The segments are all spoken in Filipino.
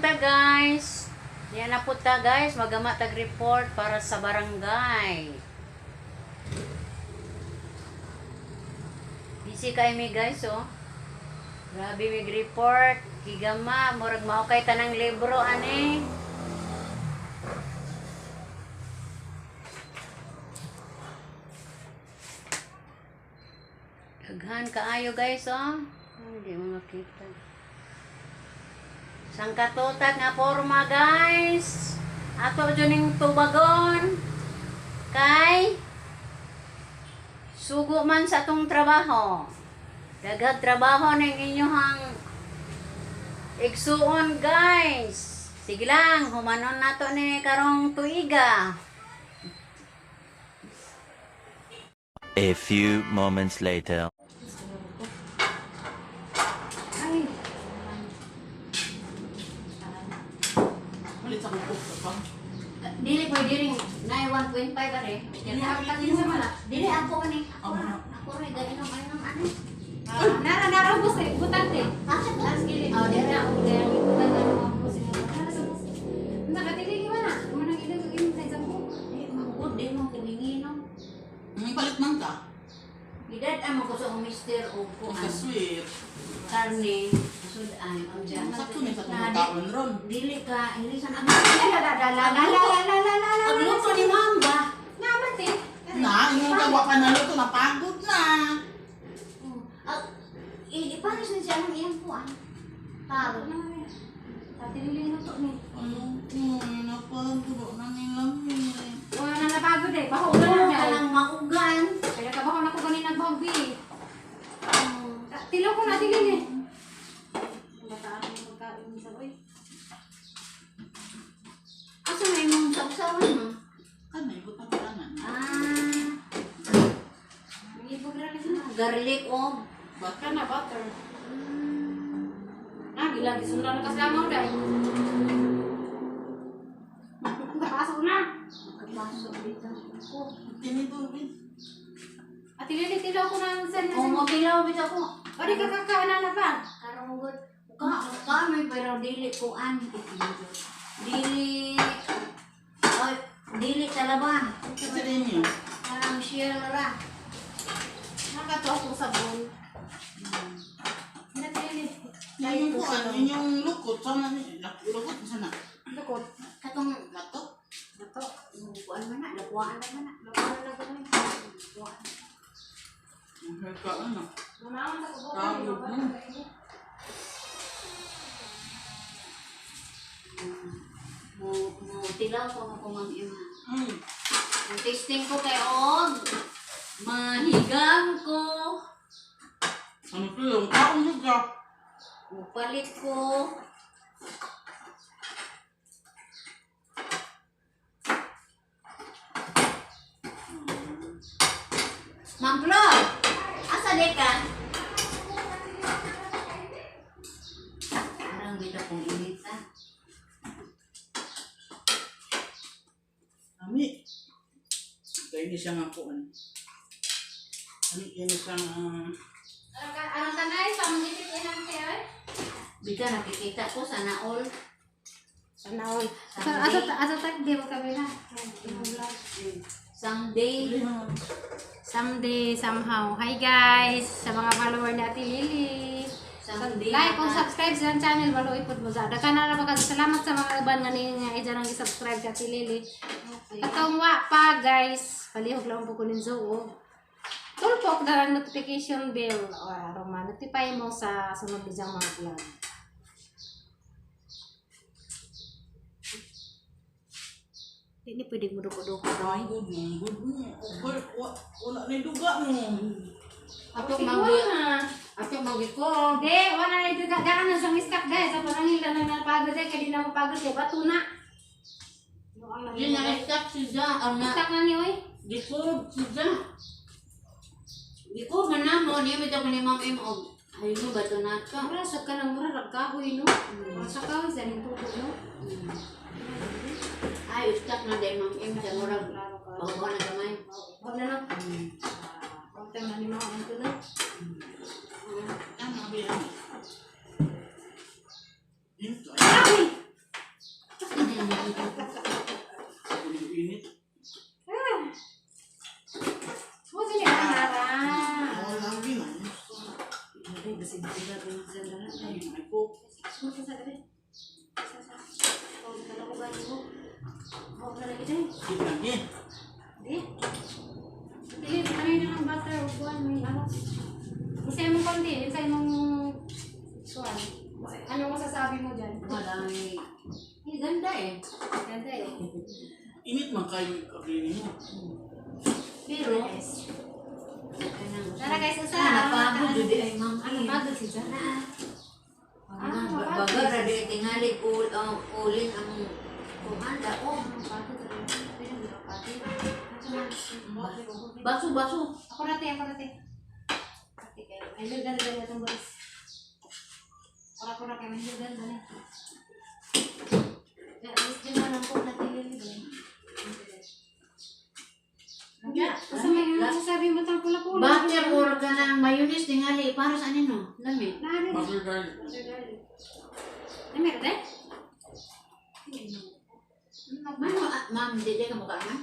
ta guys. Diyan na po ta guys, magama tag report para sa barangay. Busy kay mi guys oh. Grabe mig report, gigama murag mao kay tanang libro ani. Daghan kaayo guys oh. Hindi mo makita. Sangkatutak nga forma guys. Ato juning tubagon. Kay sugo man sa atong trabaho. Dagag trabaho ng inyong igsuon guys. Sige lang, humanon nato ni karong tuiga. A few moments later. Dili po diri na 1.5 are. Dili ako ni. Ako rin gainom ani. Nara bus eh, butante. Asa ka? Oh, diri ako diri butante mo bus. Nara sa bus. Nakatili gimana? Mana kita gawin sa isang buko. Mangkot din mo kiningi no. Palit man ka? Idad amo ko sa mister o ko Ang kasweet. karne sudan ang diyan. Sakto niya sa kumakaon ron. Dili ka ilisan ang La. Agluto ni mamba. Naman eh. Na, yung kagwa ka na luto, napagod na. Ipanis na siya ng iyang kuan. Taro. Tatili na to ni. Ayun, napagod na nilang Wala na napagod eh. Baho Ugan na ka na. lang maugan. Kaya kabaho na ko ganin nagbawbi. Tilaw ko na tigil eh. Bataan mo magkain sa oy. Asa may mong sausawan mo? Kan, may butang kanan. Ibog ra na. Garlic o. Baka na butter. Gila gisundan na kasama dai. Nakapasok na. Kapasok dito. Tinito, Bin. At tilaw ko na sa O mabilaw bitaw ko. Ori kakakaana na pa. Karong good. Kami pero dili ko an. Dili. Oy, dili talaban. Kasi din yun. Parang share ra. Nakatuwa ko sa bowl. Natili. Yung ko, ano, yung lukot, sana ni, lukot, sana. Lukot. Katong Lato. Nato. kuan man na, lakuan na man na. Lakuan na ko ni. Lakuan. Ang herka, ano. Mamaman sa kubo. Tawag mo. Mo tilaw ko ako mang ima. Ang tasting ko kay Og. Mahigang ko. Ano ko yung kaon juga. Upalit ko. Ma'am Flo, asa di ka? Parang dito kong init ha. Kami. Kaya hindi siya nga po, ano. Ano, yan isang, Anong tanay sa mga titinan kayo eh? Bika nakikita ko sana all. Sana all. Someday. Asa di mo kami na. Someday. Someday, somehow. Hi guys! Sa mga follower ni Ate Lily. Someday. Like kung subscribe sa channel, maluoy po mo sa. Daka na naman salamat sa mga iban nga nga idyan ang i-subscribe sa Ate Lily. Katong wa pa guys. Palihog lang po kunin zo. Tulpok na lang notification bell. O aroma, notify mo sa sunod nilang mga vlog. Hindi pwede mo duko-duko doy. good mo. Wala na yung duga mo. Atok manggi. Atok manggi ko. Hindi, wala na ito. Gaan na siyang iskak guys. Sa parang hila na napagod eh. Kaya di na mapagod eh. Bato na. Di na stop siya. Ang na. Iskak na niyo eh. Di ko siya. Di ko man mo. Di ba ito ni Ma'am M. Og. Ayun mo ba ito na ito? Marasag ka ng mura. Ragkahoy no. Marasag ka. Isa rin tutok no. Ay, stop na din Ma'am M. Sa murag. Pagkawa na gamay. Huwag na lang. Huwag tayo na ni mga ito na. Ang nabi yan. Ay! init. Huwag sila nara. Oo, lagi man. Ay, basig-basig natin sa lahat. Ay, may coke. Huwag sa gabi. Huwag ka lang ugayin mo. Huwag ka lagi dyan. Sige lagi. Hindi. Hindi, kanay na ng butter o buwan. May ano. Isay mong konti. Isay mong suwan. Ano masasabi mo dyan? Marami. Ang ganda eh. Ganda eh. Init man kayo kaklinin mo. Pero, tara guys, usa. Napagod yun di ay ma'am. Ano pagod si Jana? Baga radi tingali ulin ang kumanda ko. Pagod rin. Pero hindi pa pati. Baso. Ako rate. Rate kayo. Ay, lugan na itong boys. Kura kayo. May lugan na rin. Alis din na lang po natin liligan. Kasi may sabi mo tang pula-pula. Butter or ka ng mayonnaise tingali para sa ano? Lami. Nari. Butter garlic. Ay, meron din? Ma'am, hindi ka mukha na?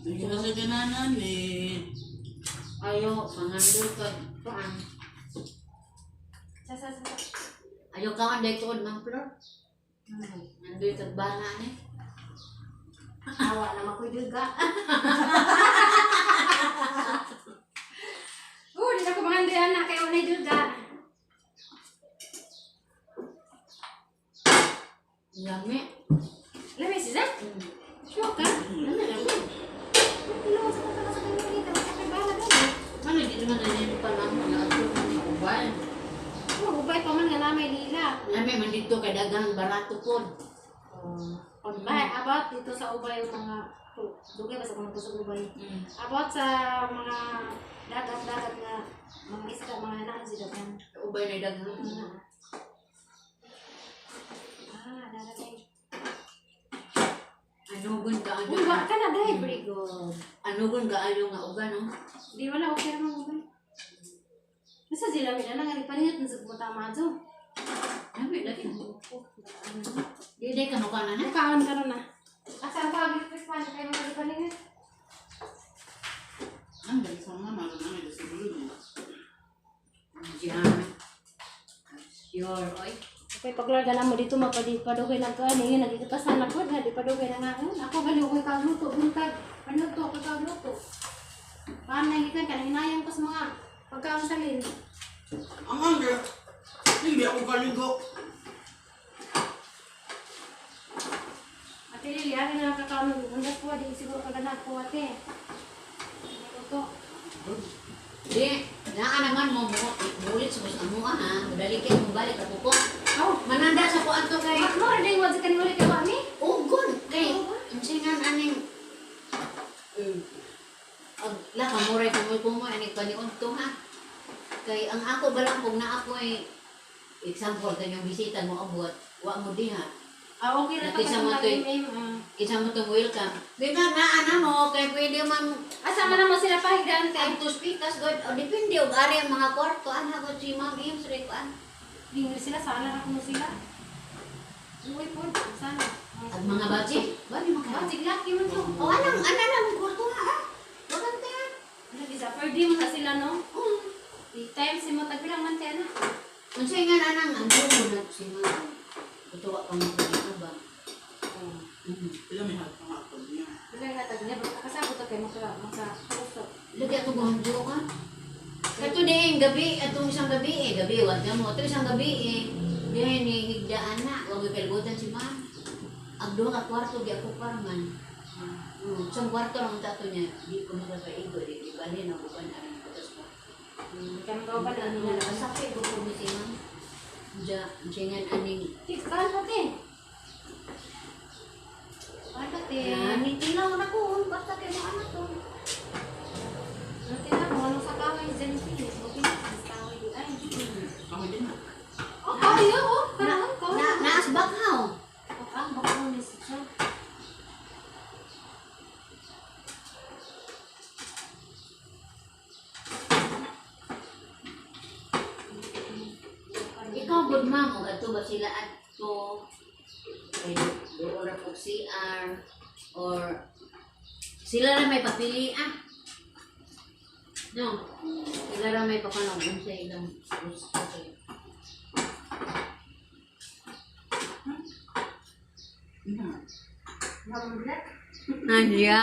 Hindi ka sa gananan eh. Ayo, mangandol ka. Kuan. Sa. Ayo ka ang daytoon ng floor. Nandoy ka bana ni. Awa naman ko juga. Di na ko mangandoy anak kayo na juga. Lami. Lami si Zach? Sure ka? Lami. Ilaw sa kata sa kanya dito. Kaya bala doon. Ano di naman na yun pa lang mga ato ng ubay. Ubay pa man nga namay lila. Lami man dito kay dagang barato po. Ubay, about dito sa ubay yung mga dugay ba sa mga sa ubay. About sa mga dagat-dagat na mga isda, mga naan sila yan. Ubay na dagang. Dagat ay. Anugon ka ayo. Uy, wak ka na dahil. Very good. Anugon ka ayo nga uga no. Di wala, okay naman ubay. Nasa sila, may na nga palingat na sa pumunta madzo. Lami lagi. Di ka mukha na na. Kaon ka na na. Asan ka, Agrippis pa, kayo mga palingat. Ang dali sa mga malo namin sa bulog niya. Diyan. Sure, oy. Okay, paglarga na mo dito, mapadukoy lang ka. Ngayon, nagkikapasan na po, nadipadukoy na nga. Ako, galukoy ka luto, buntag. Ano to, pagkaluto. Paano nagikan ka, nanginayang ko sa mga pagkaon sa lin. Ang angger, hindi ako kaligo. Ate Lili, akin na nakakaon ng bundas po, di siguro kaganak po ate. Ito. Di, naa naman mo mulit sa amo ha. Madali kayo balik ako po. Oh, Mananda sa kuan to kay. mo rin yung wadzi kanuli kay Wami? Ugon kay. Insingan aning la kamuray kumo ani panion to ha. Kay ang ako balang kung na ako ay example kanyang bisita mo abot, wa mo diha. Okay na Dati sa mga to- Isa mo to welcome. Di na ana mo kay pwede man Asa man naman sila pahigante? ang to speakers god o depende og ari ang mga kwarto ana ko si Ma'am Ims rin ko an. Dingil sila, sana na kumo sila. Uy po, sana. Ang mga budget, bali Oh, maka. siglaki mo to. O anang anang kwarto ha. Maganda yan. Ano, isa, per day mo na sila, no? Time si mo, tagbilang man tayo na. Unsay nga anang ang mo na si Ma'am. Tuwa pa mo dito ba? Sila may hapon niya. Bilang natag niya, kasabot ka kayo makakusok. Lagi ato gahadyo ka. Kato din gabi atong isang gabi gabi wag mo. Ato isang gabi dihay ni higdaan na wag pelgotan si Ma'am. Ang duha ka kwarto di ako parman. Isang kwarto lang tato niya. Di ko makapaigo di bali na bukan ang putas ko. Kami ka ba na nila? Sakit ko po ni si Ma'am. Ja, jangan aning. Tikal pati. Ano te? Ni tilaw na ko basta kay mga anak to. Nanti na mo, ano sa kaway dyan pinis? O pinis, sa kaway di ay. Kami din na. Oh, kaway yun, oh. Karaan ko. Naas bakaw. Ah, baka mo ni siya. Ikaw good ma'am, o ato ba sila ato? Ay, doon na po og CR or sila ra may papilian. No. Sila ra may papanong sa ilang gusto. Ano? Bago mag-vlog. Nadia.